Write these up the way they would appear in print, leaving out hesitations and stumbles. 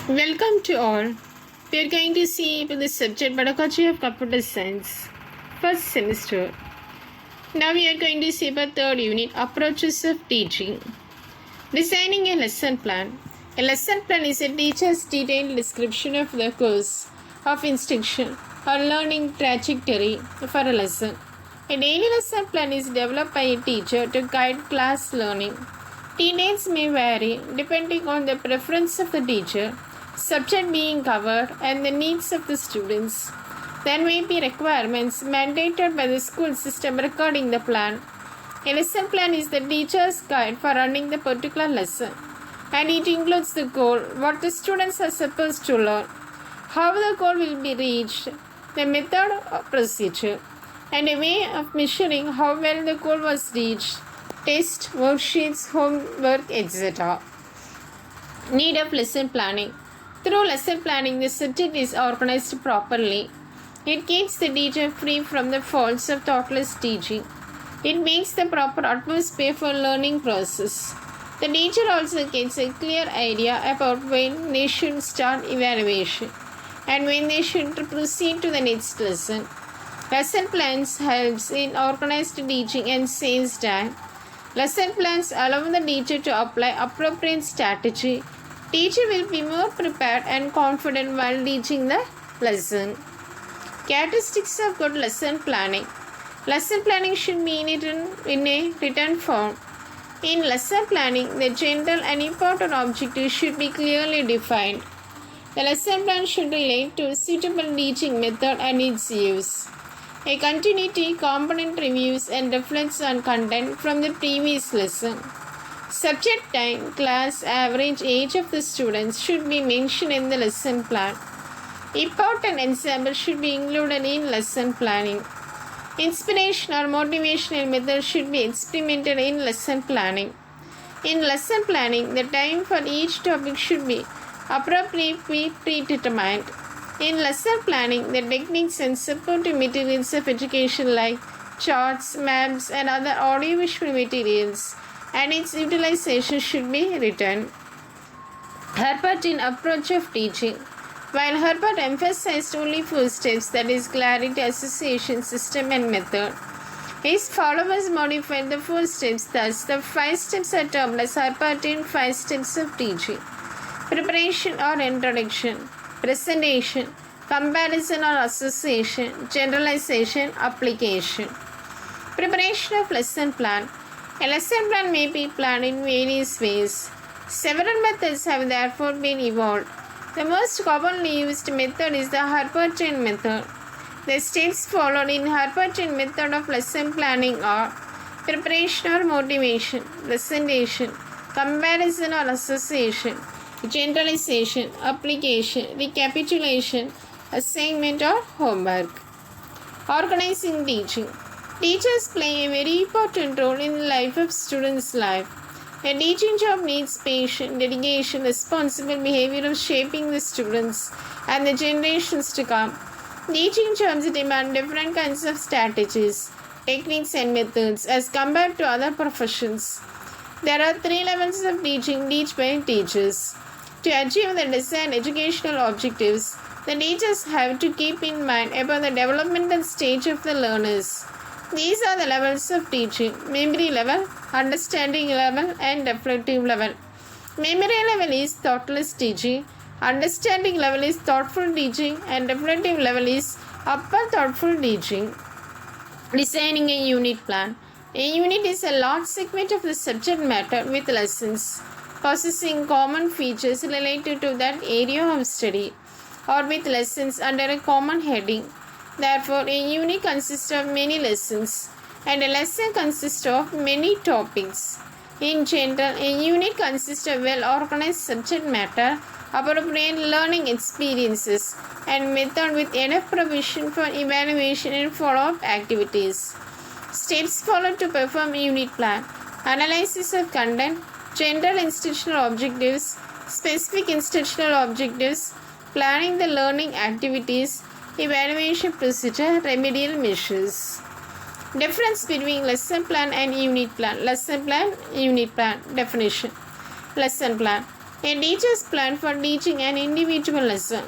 Welcome to all. We are going to see about the subject Pedagogy of Computer Science, first semester. Now we are going to see about third unit, Approaches of Teaching. Designing a lesson plan. A lesson plan is a teacher's detailed description of the course of instruction or learning trajectory for a lesson. A daily lesson plan is developed by a teacher to guide class learning. Details may vary depending on the preference of the teacher, subject being covered, and the needs of the students. There may be requirements mandated by the school system regarding the plan. A lesson plan is the teacher's guide for running the particular lesson, and it includes the goal, what the students are supposed to learn, how the goal will be reached, the method or procedure, and a way of measuring how well the goal was reached, test, worksheets, homework, etc. Need of lesson planning. Through lesson planning, the subject is organized properly. It keeps the teacher free from the faults of thoughtless teaching. It makes the proper atmosphere for learning process. The teacher also gets a clear idea about when they should start evaluation and when they should proceed to the next lesson. Lesson plans helps in organized teaching and saves time. Lesson plans allow the teacher to apply appropriate strategy. Teacher will be more prepared and confident while teaching the lesson. Characteristics of good lesson planning. Lesson planning should be in a written form. In lesson planning, the general and important objectives should be clearly defined. The lesson plan should relate to a suitable teaching method and its use. A continuity component reviews and reflects on content from the previous lesson. Subject time, class, average age of the students should be mentioned in the lesson plan. Important ensemble should be included in lesson planning. Inspiration or motivational methods should be experimented in lesson planning. In lesson planning, the time for each topic should be appropriately predetermined. In lesson planning, the techniques and supportive materials of education like charts, maps, and other audiovisual materials and its utilization should be written. Herbartian approach of teaching. While Herbart emphasized only four steps, that is clarity, association, system, and method, his followers modified the four steps. Thus, the 5 steps are termed as Herbartian 5 steps of teaching. Preparation or introduction, presentation, comparison or association, generalization, application. Preparation of lesson plan. A lesson plan may be planned in various ways. Several methods have therefore been evolved. The most commonly used method is the Herbartian method. The steps followed in Herbartian method of lesson planning are preparation or motivation, presentation, comparison or association, generalization, application, recapitulation, assignment or homework. Organizing teaching. Teachers play a very important role in the life of students' life. A teaching job needs patience, dedication, responsible behavior of shaping the students and the generations to come. Teaching jobs demand different kinds of strategies, techniques and methods as compared to other professions. There are 3 levels of teaching taught by teachers. To achieve the desired educational objectives, the teachers have to keep in mind about the developmental stage of the learners. These are the levels of teaching: memory level, understanding level, and reflective level. Memory level is thoughtless teaching, understanding level is thoughtful teaching, and reflective level is upper thoughtful teaching. Designing a unit plan. A unit is a large segment of the subject matter with lessons possessing common features related to that area of study or with lessons under a common heading. Therefore, a unit consists of many lessons and a lesson consists of many topics. In general, a unit consists of well-organized subject matter, appropriate learning experiences, and method with enough provision for evaluation and follow-up activities. Steps followed to perform a unit plan: analysis of content, general instructional objectives, specific instructional objectives, planning the learning activities, evaluation procedure, remedial measures. Difference between lesson plan and unit plan. Lesson plan, unit plan. Definition. Lesson plan. A teacher's plan for teaching an individual lesson.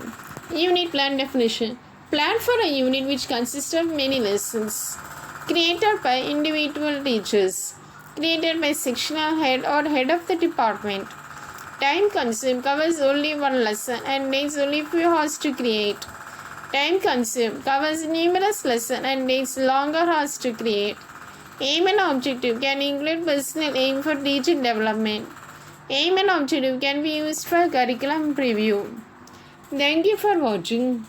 Unit plan definition. Plan for a unit which consists of many lessons. Created by individual teachers. Created by sectional head or head of the department. Time consumed covers only one lesson and takes only few hours to create. Time consumed covers numerous lessons and takes longer hours to create. Aim and objective can include personal aim for teaching development. Aim and objective can be used for curriculum preview. Thank you for watching.